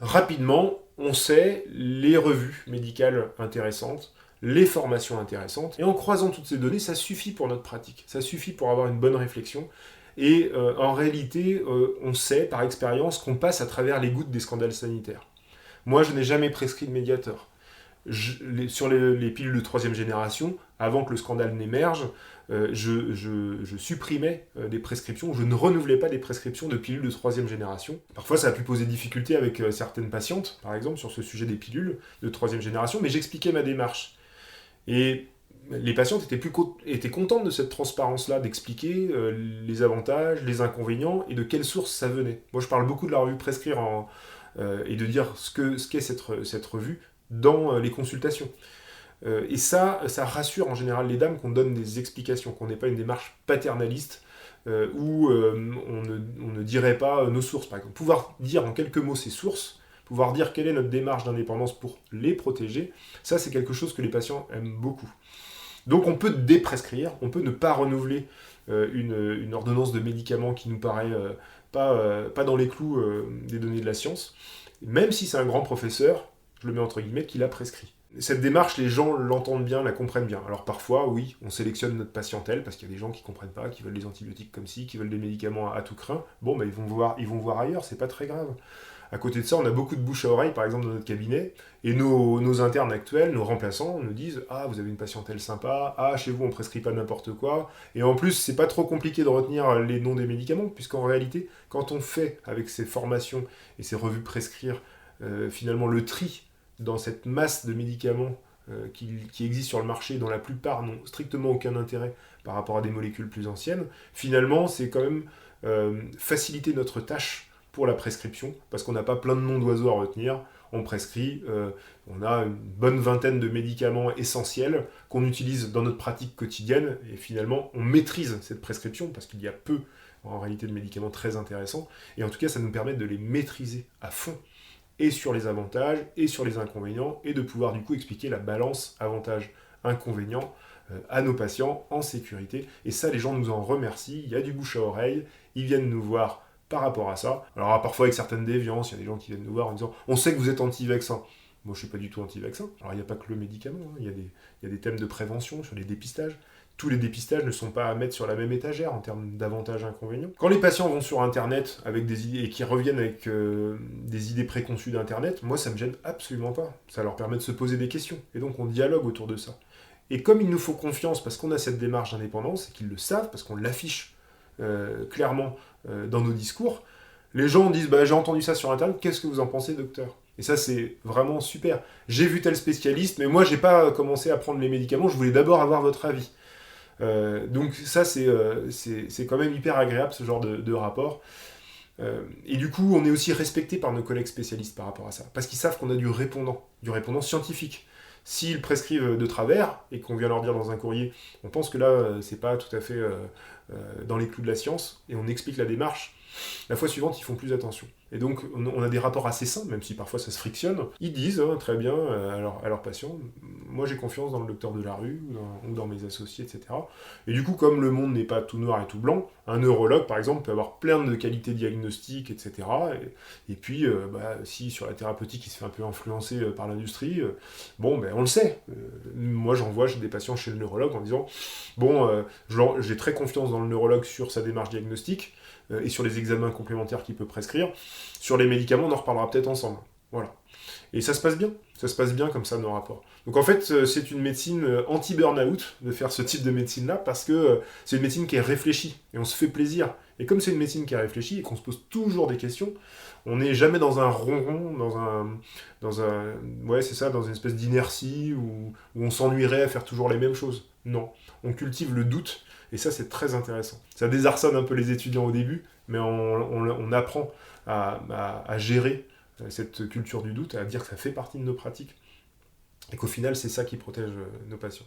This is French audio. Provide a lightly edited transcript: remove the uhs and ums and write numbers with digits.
Rapidement, on sait les revues médicales intéressantes, les formations intéressantes, et en croisant toutes ces données, ça suffit pour notre pratique, ça suffit pour avoir une bonne réflexion, et en réalité, on sait par expérience qu'on passe à travers les gouttes des scandales sanitaires. Moi, je n'ai jamais prescrit de médiateur. Sur les pilules de troisième génération, avant que le scandale n'émerge, je supprimais des prescriptions, je ne renouvelais pas des prescriptions de pilules de troisième génération. Parfois, ça a pu poser difficulté avec certaines patientes, par exemple, sur ce sujet des pilules de troisième génération, mais j'expliquais ma démarche. Et les patientes étaient contentes de cette transparence-là, d'expliquer les avantages, les inconvénients, et de quelle source ça venait. Moi, je parle beaucoup de la revue Prescrire et de dire ce qu'est cette revue dans les consultations. Et ça rassure en général les dames qu'on donne des explications, qu'on n'ait pas une démarche paternaliste où on ne dirait pas nos sources, par exemple. Pouvoir dire en quelques mots ces sources, pouvoir dire quelle est notre démarche d'indépendance pour les protéger, ça c'est quelque chose que les patients aiment beaucoup. Donc on peut déprescrire, on peut ne pas renouveler une ordonnance de médicaments qui nous paraît pas dans les clous des données de la science, même si c'est un grand professeur, je le mets entre guillemets, qui l'a prescrit. Cette démarche, les gens l'entendent bien, la comprennent bien. Alors parfois, oui, on sélectionne notre patientèle, parce qu'il y a des gens qui ne comprennent pas, qui veulent des antibiotiques comme ci, qui veulent des médicaments à tout crin. Bon, ils vont voir ailleurs, c'est pas très grave. À côté de ça, on a beaucoup de bouche à oreille, par exemple, dans notre cabinet, et nos internes actuels, nos remplaçants, nous disent « Ah, vous avez une patientèle sympa, ah, chez vous, on prescrit pas n'importe quoi. » Et en plus, c'est pas trop compliqué de retenir les noms des médicaments, puisqu'en réalité, quand on fait, avec ces formations et ces revues prescrire, finalement le tri dans cette masse de médicaments qui existent sur le marché, dont la plupart n'ont strictement aucun intérêt par rapport à des molécules plus anciennes, finalement, c'est quand même faciliter notre tâche pour la prescription, parce qu'on n'a pas plein de noms d'oiseaux à retenir, on prescrit, on a une bonne vingtaine de médicaments essentiels qu'on utilise dans notre pratique quotidienne, et finalement, on maîtrise cette prescription, parce qu'il y a peu, en réalité, de médicaments très intéressants, et en tout cas, ça nous permet de les maîtriser à fond, et sur les avantages, et sur les inconvénients, et de pouvoir du coup expliquer la balance avantage-inconvénient à nos patients en sécurité. Et ça, les gens nous en remercient, il y a du bouche à oreille, ils viennent nous voir par rapport à ça. Alors parfois avec certaines déviances, il y a des gens qui viennent nous voir en disant « On sait que vous êtes anti-vaccin ». Moi, je ne suis pas du tout anti-vaccin. Alors, il n'y a pas que le médicament, hein. Il y a des thèmes de prévention sur les dépistages. Tous les dépistages ne sont pas à mettre sur la même étagère en termes d'avantages et inconvénients. Quand les patients vont sur Internet avec des idées et qui reviennent avec des idées préconçues d'Internet, moi, ça me gêne absolument pas. Ça leur permet de se poser des questions. Et donc, on dialogue autour de ça. Et comme il nous faut confiance parce qu'on a cette démarche d'indépendance et qu'ils le savent, parce qu'on l'affiche clairement dans nos discours, les gens disent bah, « J'ai entendu ça sur Internet, qu'est-ce que vous en pensez, docteur ?» Et ça, c'est vraiment super. J'ai vu tel spécialiste, mais moi, j'ai pas commencé à prendre les médicaments, je voulais d'abord avoir votre avis. Donc ça, c'est quand même hyper agréable, ce genre de rapport. Et du coup, on est aussi respecté par nos collègues spécialistes par rapport à ça, parce qu'ils savent qu'on a du répondant scientifique. S'ils prescrivent de travers, et qu'on vient leur dire dans un courrier, on pense que là, c'est pas tout à fait dans les clous de la science, et on explique la démarche, la fois suivante, ils font plus attention. Et donc, on a des rapports assez sains, même si parfois ça se frictionne. Ils disent très bien à leurs patients, moi j'ai confiance dans le docteur de la rue, ou dans mes associés, etc. Et du coup, comme le monde n'est pas tout noir et tout blanc, un neurologue, par exemple, peut avoir plein de qualités diagnostiques, etc. Et puis, si sur la thérapeutique, il se fait un peu influencer par l'industrie, on le sait. Moi, j'envoie des patients chez le neurologue en disant, j'ai très confiance dans le neurologue sur sa démarche diagnostique, et sur les examens complémentaires qu'il peut prescrire. Sur les médicaments, on en reparlera peut-être ensemble. Voilà. Et ça se passe bien comme ça, nos rapports. Donc en fait, c'est une médecine anti-burnout de faire ce type de médecine-là, parce que c'est une médecine qui est réfléchie, et on se fait plaisir. Et comme c'est une médecine qui est réfléchie, et qu'on se pose toujours des questions, on n'est jamais dans un ronron, dans une espèce d'inertie, où on s'ennuierait à faire toujours les mêmes choses. Non. On cultive le doute, et ça, c'est très intéressant. Ça désarçonne un peu les étudiants au début, mais on apprend à gérer cette culture du doute, à dire que ça fait partie de nos pratiques, et qu'au final, c'est ça qui protège nos patients.